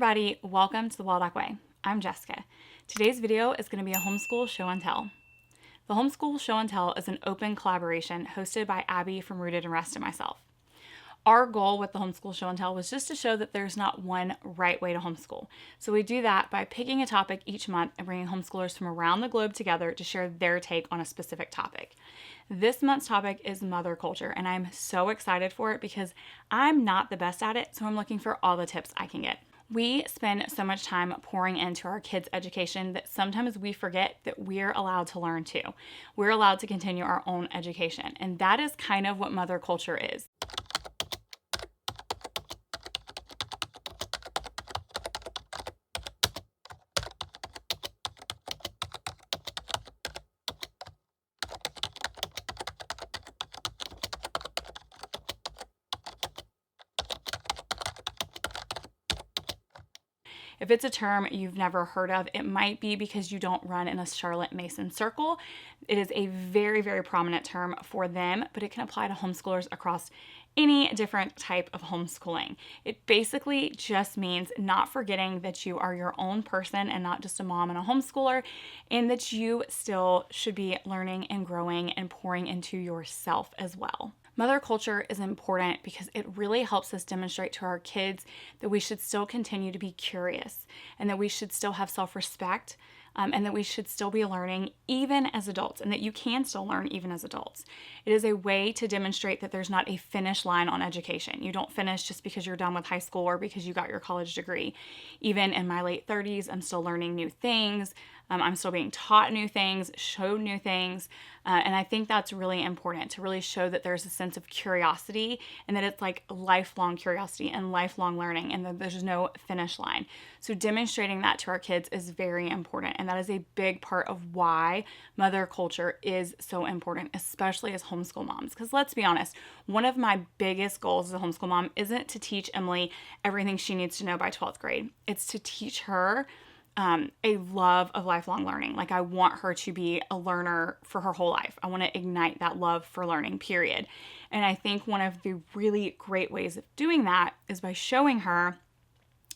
everybody, welcome to the Waldock Way. I'm Jessica. Today's video is going to be a homeschool show and tell. The Homeschool Show and Tell is an open collaboration hosted by Abby from Rooted and Rest and myself. Our goal with the Homeschool Show and Tell was just to show that there's not one right way to homeschool. So we do that by picking a topic each month and bringing homeschoolers from around the globe together to share their take on a specific topic. This month's topic is mother culture, and I'm so excited for it because I'm not the best at it, so I'm looking for all the tips I can get. We spend so much time pouring into our kids' education that sometimes we forget that we're allowed to learn too. We're allowed to continue our own education, and that is kind of what mother culture is. If it's a term you've never heard of, it might be because you don't run in a Charlotte Mason circle. It is a very, very prominent term for them, but it can apply to homeschoolers across any different type of homeschooling. It basically just means not forgetting that you are your own person and not just a mom and a homeschooler, and that you still should be learning and growing and pouring into yourself as well. Mother culture is important because it really helps us demonstrate to our kids that we should still continue to be curious and that we should still have self-respect and that we should still be learning even as adults and that you can still learn even as adults. It is a way to demonstrate that there's not a finish line on education. You don't finish just because you're done with high school or because you got your college degree. Even in my late 30s, I'm still learning new things. I'm still being taught new things, showed new things, and I think that's really important to really show that there's a sense of curiosity and that it's like lifelong curiosity and lifelong learning and that there's no finish line. So demonstrating that to our kids is very important, and that is a big part of why mother culture is so important, especially as homeschool moms. Because let's be honest, one of my biggest goals as a homeschool mom isn't to teach Emily everything she needs to know by 12th grade. It's to teach her a love of lifelong learning. Like, I want her to be a learner for her whole life. I want to ignite that love for learning, period. And I think one of the really great ways of doing that is by showing her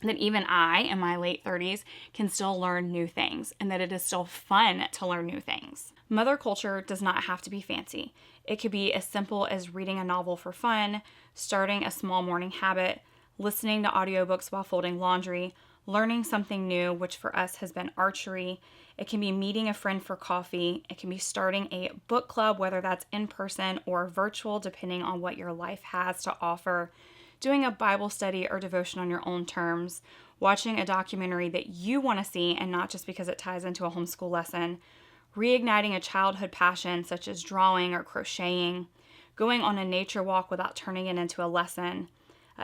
that even I, in my late 30s, can still learn new things and that it is still fun to learn new things. Mother culture does not have to be fancy. It could be as simple as reading a novel for fun, starting a small morning habit, listening to audiobooks while folding laundry, learning something new, which for us has been archery. It can be meeting a friend for coffee. It can be starting a book club, whether that's in person or virtual, depending on what your life has to offer. Doing a Bible study or devotion on your own terms. Watching a documentary that you want to see and not just because it ties into a homeschool lesson. Reigniting a childhood passion such as drawing or crocheting. Going on a nature walk without turning it into a lesson.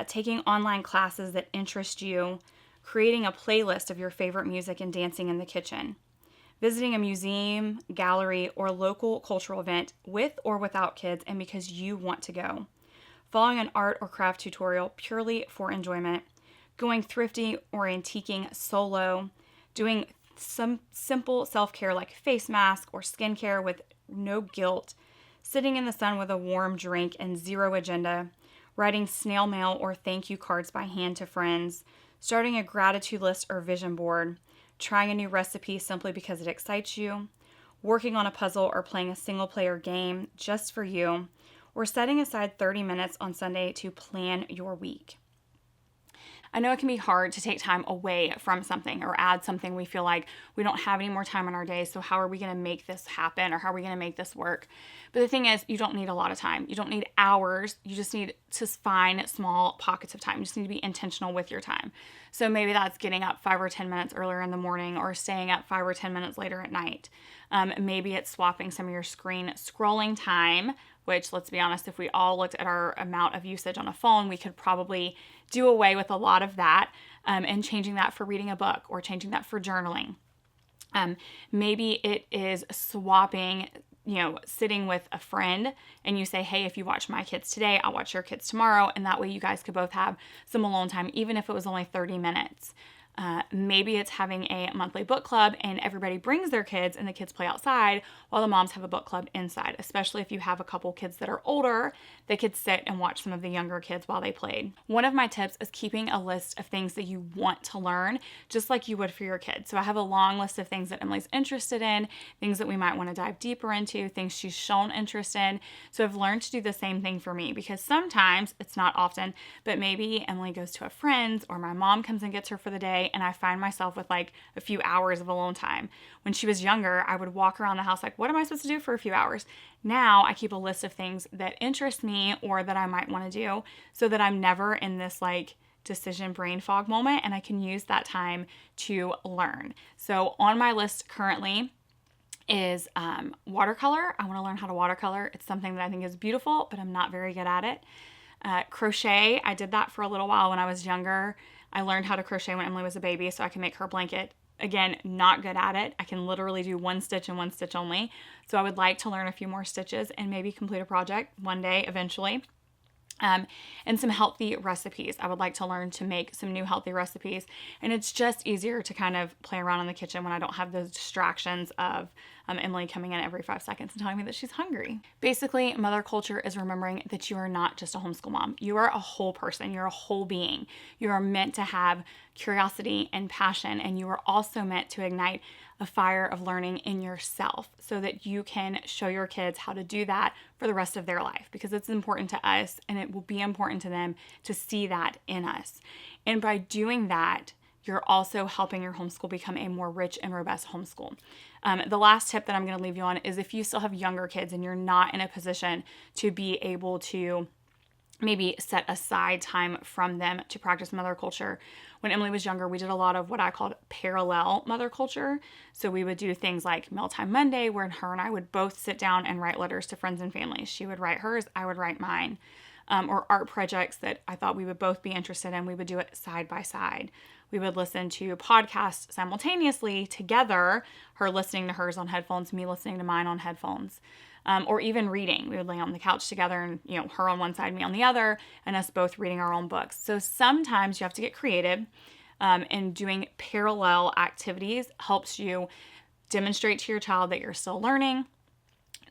Taking online classes that interest you. Creating a playlist of your favorite music and dancing in the kitchen, visiting a museum, gallery, or local cultural event with or without kids and because you want to go, following an art or craft tutorial purely for enjoyment, going thrifty or antiquing solo, doing some simple self-care like face mask or skincare with no guilt, sitting in the sun with a warm drink and zero agenda, writing snail mail or thank you cards by hand to friends, starting a gratitude list or vision board, trying a new recipe simply because it excites you, working on a puzzle or playing a single-player game just for you, or setting aside 30 minutes on Sunday to plan your week. I know it can be hard to take time away from something or add something we feel like we don't have any more time in our day, so how are we going to make this happen or how are we going to make this work? But the thing is, you don't need a lot of time. You don't need hours. You just need to find small pockets of time. You just need to be intentional with your time. So maybe that's getting up 5 or 10 minutes earlier in the morning or staying up 5 or 10 minutes later at night. Maybe it's swapping some of your screen scrolling time, which, let's be honest, if we all looked at our amount of usage on a phone, we could probably do away with a lot of that and changing that for reading a book or changing that for journaling. Maybe it is swapping, sitting with a friend and you say, hey, if you watch my kids today, I'll watch your kids tomorrow. And that way you guys could both have some alone time, even if it was only 30 minutes. Maybe it's having a monthly book club and everybody brings their kids and the kids play outside while the moms have a book club inside, especially if you have a couple kids that are older, they could sit and watch some of the younger kids while they played. One of my tips is keeping a list of things that you want to learn, just like you would for your kids. So I have a long list of things that Emily's interested in, things that we might want to dive deeper into, things she's shown interest in. So I've learned to do the same thing for me, because sometimes, it's not often, but maybe Emily goes to a friend's or my mom comes and gets her for the day, and I find myself with like a few hours of alone time. When she was younger, I would walk around the house like, what am I supposed to do for a few hours? Now I keep a list of things that interest me or that I might want to do, so that I'm never in this like decision brain fog moment, and I can use that time to learn. So on my list currently is watercolor. I want to learn how to watercolor. It's something that I think is beautiful, but I'm not very good at it. Crochet, I did that for a little while when I was younger. I learned how to crochet when Emily was a baby so I can make her blanket. Again, not good at it. I can literally do one stitch and one stitch only. So I would like to learn a few more stitches and maybe complete a project one day eventually. And some healthy recipes. I would like to learn to make some new healthy recipes. And it's just easier to kind of play around in the kitchen when I don't have those distractions of Emily coming in every 5 seconds and telling me that she's hungry. Basically, mother culture is remembering that you are not just a homeschool mom. You are a whole person. You're a whole being. You are meant to have curiosity and passion, and you are also meant to ignite a fire of learning in yourself so that you can show your kids how to do that for the rest of their life, because it's important to us and it will be important to them to see that in us. And by doing that, you're also helping your homeschool become a more rich and robust homeschool. The last tip that I'm going to leave you on is, if you still have younger kids and you're not in a position to be able to maybe set aside time from them to practice mother culture. When Emily was younger, we did a lot of what I called parallel mother culture. So we would do things like Mealtime Monday, where her and I would both sit down and write letters to friends and family. She would write hers, I would write mine. Or art projects that I thought we would both be interested in. We would do it side by side. We would listen to podcasts simultaneously together, her listening to hers on headphones, me listening to mine on headphones. Or even reading. We would lay on the couch together and, her on one side, me on the other, and us both reading our own books. So sometimes you have to get creative, and doing parallel activities helps you demonstrate to your child that you're still learning.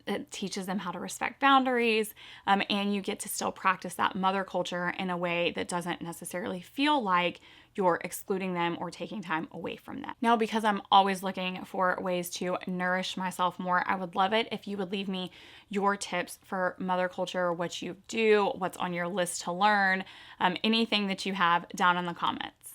It teaches them how to respect boundaries, and you get to still practice that mother culture in a way that doesn't necessarily feel like you're excluding them or taking time away from them. Now, because I'm always looking for ways to nourish myself more, I would love it if you would leave me your tips for mother culture, what you do, what's on your list to learn, anything that you have down in the comments.